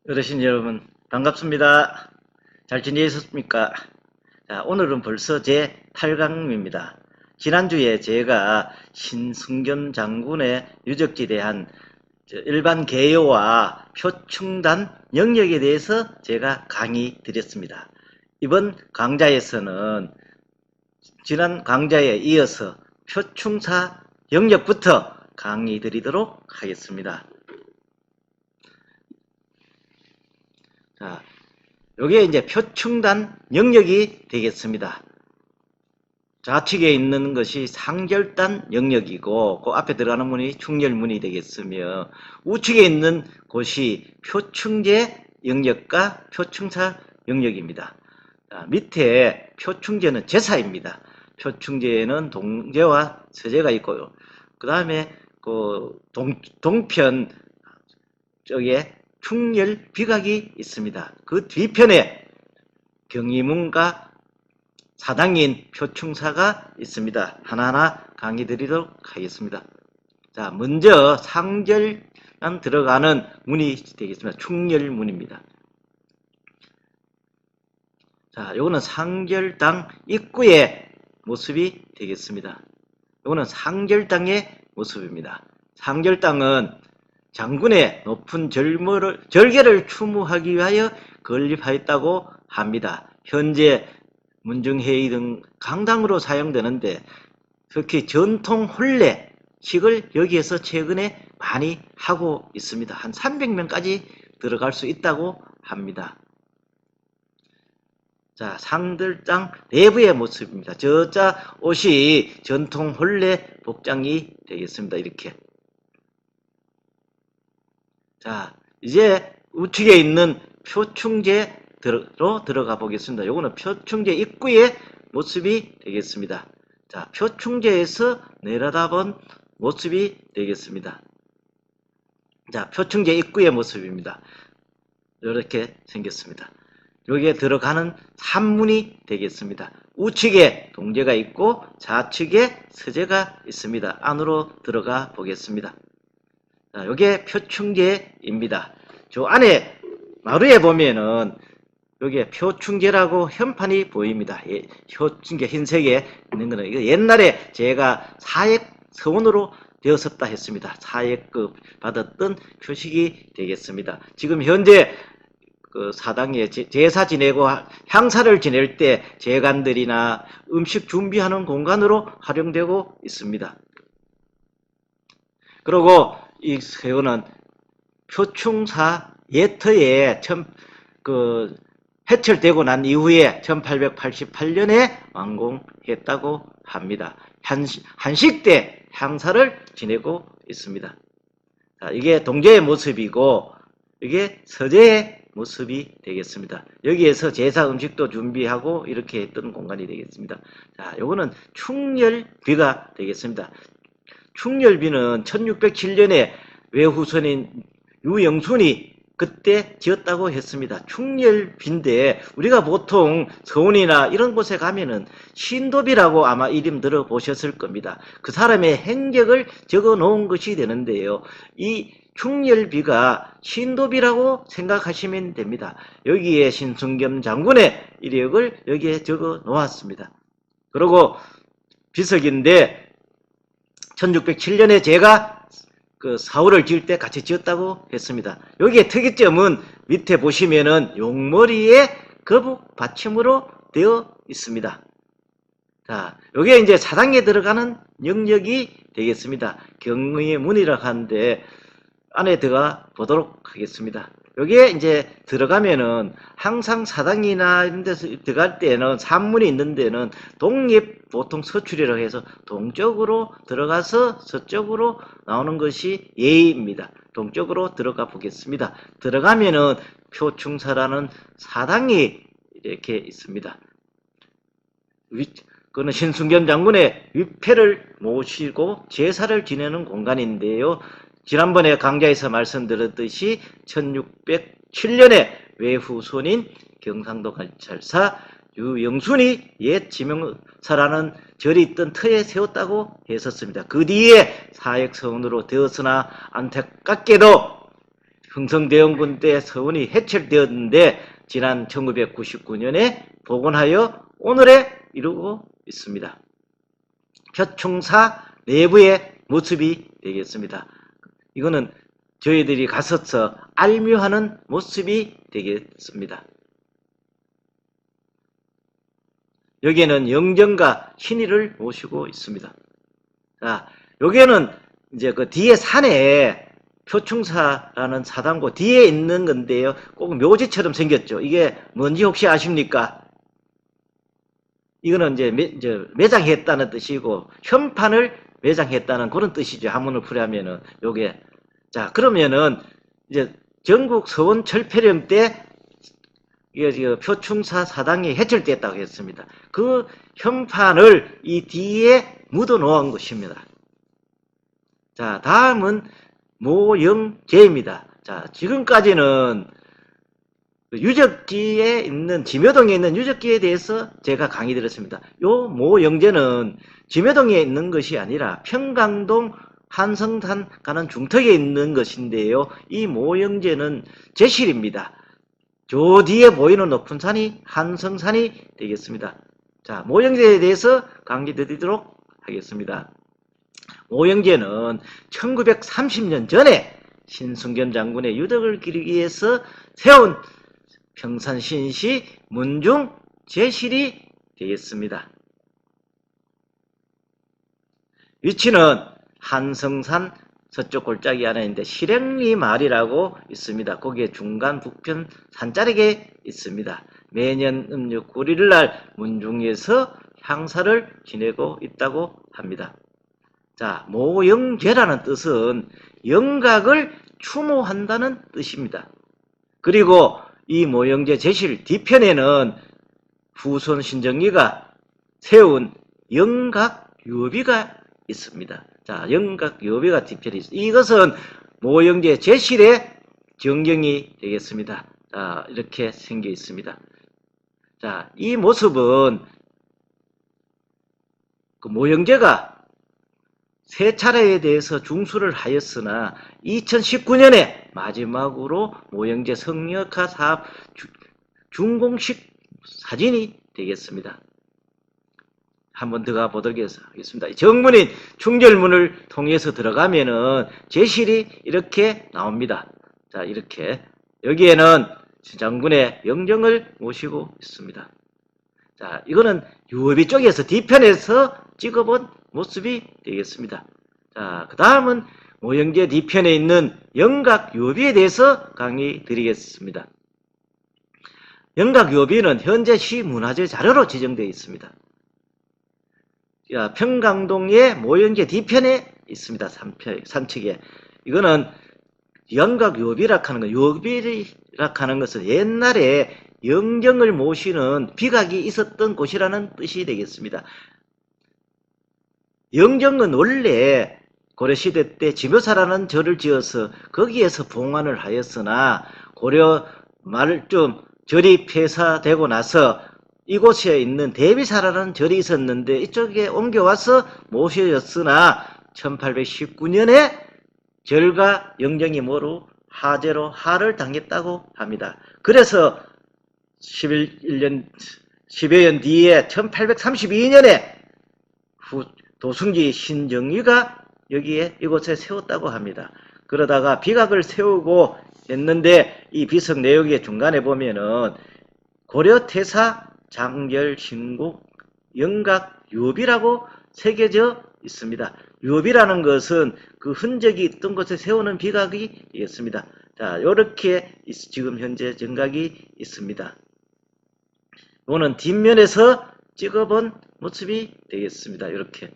어르신 여러분 반갑습니다. 잘 지내셨습니까? 자, 오늘은 벌써 제 8강입니다. 지난주에 제가 신승겸 장군의 유적지에 대한 일반 개요와 표충단 영역에 대해서 제가 강의 드렸습니다. 이번 강좌에서는 지난 강좌에 이어서 표충사 영역부터 강의 드리도록 하겠습니다. 자, 요게 이제 표충단 영역이 되겠습니다. 좌측에 있는 것이 상절단 영역이고 그 앞에 들어가는 문이 충렬문이 되겠으며 우측에 있는 곳이 표충제 영역과 표충사 영역입니다. 자, 밑에 표충제는 제사입니다. 표충제에는 동제와 서제가 있고요. 그 다음에 그 동편 쪽에 충렬 비각이 있습니다. 그 뒤편에 경희문과 사당인 표충사가 있습니다. 하나하나 강의 드리도록 하겠습니다. 자, 먼저 상절단 들어가는 문이 되겠습니다. 충렬문입니다. 자, 요거는 상절당 입구의 모습이 되겠습니다. 요거는 상절당의 모습입니다. 상절당은 장군의 높은 절개를 추모하기 위하여 건립하였다고 합니다. 현재 문중회의 등 강당으로 사용되는데 특히 전통 혼례식을 여기에서 최근에 많이 하고 있습니다. 한 300명까지 들어갈 수 있다고 합니다. 자, 상들장 내부의 모습입니다. 저자 옷이 전통 혼례 복장이 되겠습니다. 이렇게. 자, 이제 우측에 있는 표충제로 들어가 보겠습니다. 요거는 표충제 입구의 모습이 되겠습니다. 자, 표충제에서 내려다본 모습이 되겠습니다. 자, 표충제 입구의 모습입니다. 이렇게 생겼습니다. 여기에 들어가는 산문이 되겠습니다. 우측에 동제가 있고 좌측에 서제가 있습니다. 안으로 들어가 보겠습니다. 자, 요게 표충제입니다. 저 안에 마루에 보면은 여기에 표충제라고 현판이 보입니다. 예, 표충제 흰색에 있는 거는 이거 옛날에 제가 사액 서원으로 되었었다 했습니다. 사액급 받았던 표식이 되겠습니다. 지금 현재 그 사당에 제사 지내고 향사를 지낼 때 제간들이나 음식 준비하는 공간으로 활용되고 있습니다. 그리고 이 세원은 표충사 예터에 해철되고 난 이후에 1888년에 완공했다고 합니다. 한식 때 향사를 지내고 있습니다. 자, 이게 동제의 모습이고 이게 서제의 모습이 되겠습니다. 여기에서 제사 음식도 준비하고 이렇게 했던 공간이 되겠습니다. 자, 요거는 충렬비가 되겠습니다. 충렬비는 1607년에 외후손인 유영순이 그때 지었다고 했습니다. 충렬비인데 우리가 보통 서원이나 이런 곳에 가면은 신도비라고 아마 이름 들어보셨을 겁니다. 그 사람의 행적을 적어 놓은 것이 되는데요. 이 충렬비가 신도비라고 생각하시면 됩니다. 여기에 신승겸 장군의 이력을 여기에 적어 놓았습니다. 그리고 비석인데 1607년에 제가 그 사후를 지을 때 같이 지었다고 했습니다. 여기에 특이점은 밑에 보시면은 용머리에 거북 받침으로 되어 있습니다. 자, 요게 이제 사당에 들어가는 영역이 되겠습니다. 경의의 문이라고 하는데 안에 들어가 보도록 하겠습니다. 여기에 이제 들어가면은 항상 사당이나 이런 데서 들어갈 때는 산문이 있는 데는 동립 보통 서출이라고 해서 동쪽으로 들어가서 서쪽으로 나오는 것이 예의입니다. 동쪽으로 들어가 보겠습니다. 들어가면은 표충사라는 사당이 이렇게 있습니다. 그는 신승겸 장군의 위패를 모시고 제사를 지내는 공간인데요. 지난번에 강좌에서 말씀드렸듯이 1607년에 외후손인 경상도 관찰사 유영순이 옛 지명사라는 절이 있던 터에 세웠다고 했었습니다. 그 뒤에 사역서원으로 되었으나 안타깝게도 흥성대원군 때 서원이 해체되었는데 지난 1999년에 복원하여 오늘에 이루고 있습니다. 표충사 내부의 모습이 되겠습니다. 이거는 저희들이 가서서 알묘하는 모습이 되겠습니다. 여기에는 영정과 신의를 모시고 있습니다. 자, 여기에는 이제 그 뒤에 산에 표충사라는 사당고 뒤에 있는 건데요. 꼭 묘지처럼 생겼죠. 이게 뭔지 혹시 아십니까? 이거는 이제 매장했다는 뜻이고 현판을 매장했다는 그런 뜻이죠. 한문을 풀이하면은 요게. 자, 그러면은 이제 전국 서원 철폐령 때 이게 표충사 사당이 해체됐다고 했습니다. 그 현판을 이 뒤에 묻어 놓은 것입니다. 자, 다음은 모영제입니다. 자, 지금까지는 유적지에 있는 지묘동에 있는 유적지에 대해서 제가 강의 드렸습니다. 요 모영제는 지묘동에 있는 것이 아니라 평강동 한성산 가는 중턱에 있는 것인데요. 이 모영제는 제실입니다. 저 뒤에 보이는 높은 산이 한성산이 되겠습니다. 자, 모영제에 대해서 강의 드리도록 하겠습니다. 모영제는 1930년 전에 신승견 장군의 유덕을 기리기 위해서 세운 평산신시 문중 제실이 되겠습니다. 위치는 한성산 서쪽 골짜기 안에 있는데 실행리 마을이라고 있습니다. 거기에 중간 북편 산자락에 있습니다. 매년 음력 9일 날 문중에서 향사를 지내고 있다고 합니다. 자, 모영제라는 뜻은 영각을 추모한다는 뜻입니다. 그리고 이 모영제 제실 뒤편에는 후손 신정리가 세운 영각유비가 있습니다. 자, 영각유비가 뒤편에 있습니다. 이것은 모영제 제실의 전경이 되겠습니다. 자, 이렇게 생겨 있습니다. 자, 이 모습은 그 모영제가 세 차례에 대해서 중수를 하였으나 2019년에 마지막으로 모영제 성역화 사업 준공식 사진이 되겠습니다. 한번 들어가 보도록 하겠습니다. 정문인 충절문을 통해서 들어가면은 제실이 이렇게 나옵니다. 자, 이렇게 여기에는 장군의 영정을 모시고 있습니다. 자, 이거는 유비 쪽에서 뒤편에서 찍어본 모습이 되겠습니다. 자, 그 다음은 모영제 뒤편에 있는 영각유비에 대해서 강의 드리겠습니다. 영각유비는 현재 시문화재 자료로 지정되어 있습니다. 자, 평강동의 모영제 뒤편에 있습니다. 산측에. 이거는 영각유비라 하는 것, 유비라 하는 것은 옛날에 영정을 모시는 비각이 있었던 곳이라는 뜻이 되겠습니다. 영정은 원래 고려시대 때 지묘사라는 절을 지어서 거기에서 봉안을 하였으나 고려 말쯤 절이 폐사되고 나서 이곳에 있는 대비사라는 절이 있었는데 이쪽에 옮겨와서 모셔졌으나 1819년에 절과 영정이 모두 하제로 하를 당했다고 합니다. 그래서 11여 년 뒤에 1832년에 도승지 신정유가 여기에 이곳에 세웠다고 합니다. 그러다가 비각을 세우고 했는데 이 비석 내역의 중간에 보면은 고려태사 장결신국 영각유비라고 새겨져 있습니다. 유비라는 것은 그 흔적이 있던 곳에 세우는 비각이 되겠습니다. 자, 요렇게 지금 현재 정각이 있습니다. 이거는 뒷면에서 찍어본 모습이 되겠습니다. 이렇게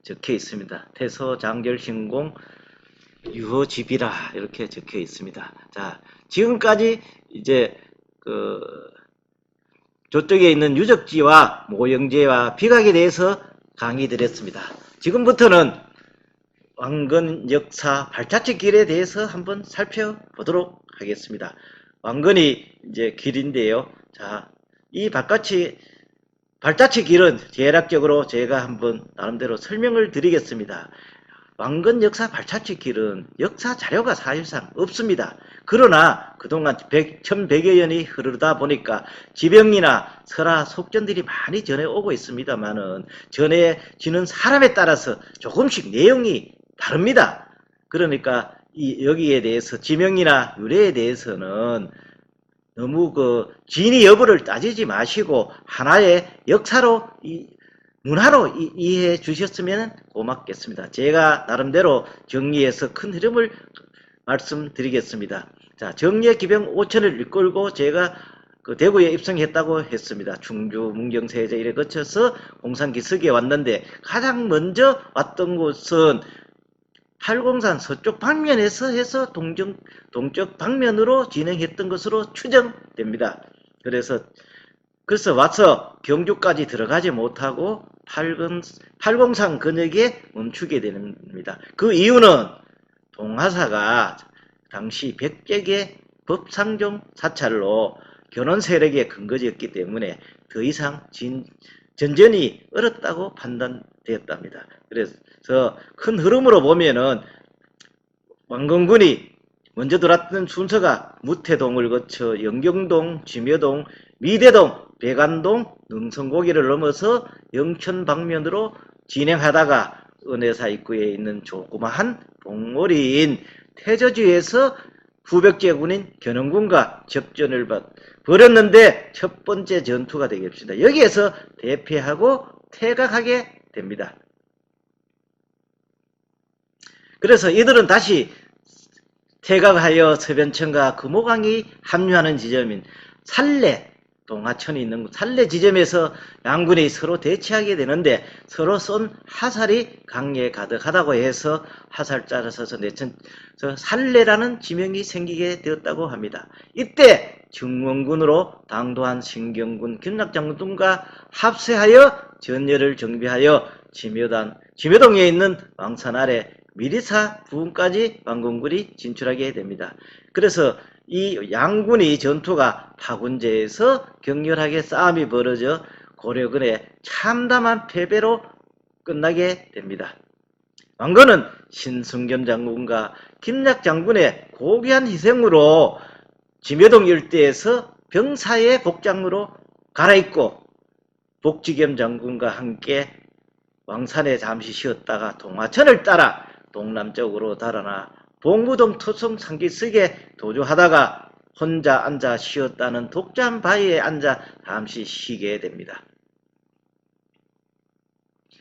적혀 있습니다. 태서 장결신공 유허집이라 이렇게 적혀 있습니다. 자, 지금까지 이제 저쪽에 있는 유적지와 모영제와 비각에 대해서 강의 드렸습니다. 지금부터는 왕건 역사 발자취 길에 대해서 한번 살펴보도록 하겠습니다. 왕건이 이제 길인데요. 자, 이 발자취 길은 대략적으로 제가 한번 나름대로 설명을 드리겠습니다. 왕건 역사 발자취 길은 역사 자료가 사실상 없습니다. 그러나 그동안 1100여 년이 흐르다 보니까 지병이나 설화, 속전들이 많이 전해오고 있습니다만은 전해지는 사람에 따라서 조금씩 내용이 다릅니다. 그러니까 여기에 대해서 지명이나 유래에 대해서는 너무 그 진위 여부를 따지지 마시고 하나의 역사로 문화로 이해해 주셨으면 고맙겠습니다. 제가 나름대로 정리해서 큰 흐름을 말씀드리겠습니다. 자, 정리의 기병 5천을 이끌고 제가 그 대구에 입성했다고 했습니다. 충주, 문경, 세제 이래 거쳐서 공산기슭에 왔는데 가장 먼저 왔던 곳은 팔공산 서쪽 방면에서 해서 동쪽 방면으로 진행했던 것으로 추정됩니다. 그래서 와서 경주까지 들어가지 못하고 팔공산 근역에 멈추게 됩니다. 그 이유는 동하사가 당시 백제의 법상종 사찰로 견원 세력의 근거지였기 때문에 더 이상 전전이 어렵다고 판단되었답니다. 그래서 큰 흐름으로 보면은 왕건군이 먼저 들어왔던 순서가 무태동을 거쳐 영경동, 지묘동, 미대동, 백안동, 능성고개를 넘어서 영천 방면으로 진행하다가 은혜사 입구에 있는 조그마한 봉오리인 태저주에서 후백제군인 견원군과 접전을 벌였는데 첫 번째 전투가 되겠습니다. 여기에서 대패하고 퇴각하게 됩니다. 그래서 이들은 다시 퇴각하여 서변천과 금호강이 합류하는 지점인 살래, 동하천이 있는 살래 지점에서 양군이 서로 대치하게 되는데 서로 쏜 화살이 강에 가득하다고 해서 화살자를 써서 내쳐서 살래라는 지명이 생기게 되었다고 합니다. 이때 증원군으로 당도한 신경군 김락장군과 합세하여 전열을 정비하여 지묘동에 있는 왕산 아래 미리사 부근까지 왕건군이 진출하게 됩니다. 그래서 이 양군의 전투가 파군제에서 격렬하게 싸움이 벌어져 고려군의 참담한 패배로 끝나게 됩니다. 왕건은 신승겸 장군과 김약 장군의 고귀한 희생으로 지묘동 일대에서 병사의 복장으로 갈아입고 복지겸 장군과 함께 왕산에 잠시 쉬었다가 동하천을 따라 동남쪽으로 달아나 봉구동 토성 상기슭에 도주하다가 혼자 앉아 쉬었다는 독잠 바위에 앉아 잠시 쉬게 됩니다.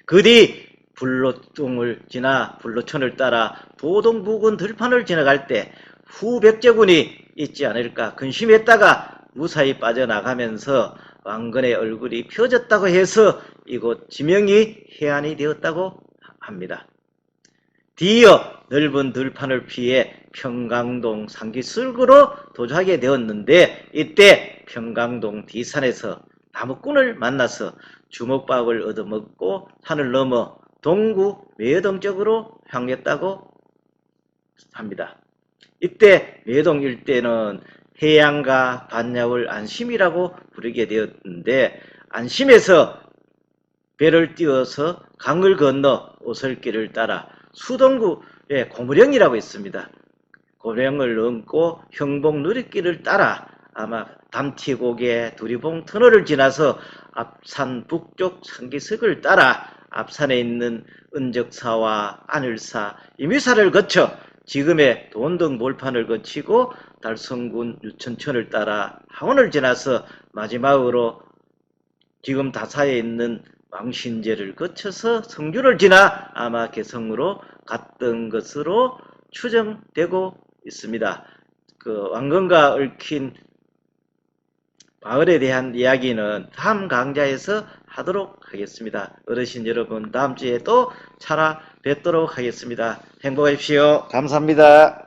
그 뒤 불로동을 지나 불로천을 따라 도동 부근 들판을 지나갈 때 후백제군이 있지 않을까 근심했다가 무사히 빠져나가면서 왕건의 얼굴이 펴졌다고 해서 이곳 지명이 해안이 되었다고 합니다. 뒤이어 넓은 들판을 피해 평강동 상기슭으로 도주하게 되었는데 이때 평강동 뒤산에서 나무꾼을 만나서 주먹밥을 얻어먹고 산을 넘어 동구 매동 쪽으로 향했다고 합니다. 이때 매동 일대는 해양가 반야울 안심이라고 부르게 되었는데 안심에서 배를 띄워서 강을 건너 오설길을 따라 수동구에 고무령이라고 있습니다. 고령을 넘고 형봉 누리길을 따라 아마 담티고개 두리봉 터널을 지나서 앞산 북쪽 상기슭을 따라 앞산에 있는 은적사와 안을사, 임유사를 거쳐 지금의 돈등 몰판을 거치고 달성군 유천천을 따라 항원을 지나서 마지막으로 지금 다사에 있는 왕신제를 거쳐서 성주를 지나 아마 개성으로 갔던 것으로 추정되고 있습니다. 그 왕건과 얽힌 마을에 대한 이야기는 다음 강좌에서 하도록 하겠습니다. 어르신 여러분 다음 주에 또 찾아뵙도록 하겠습니다. 행복하십시오. 감사합니다.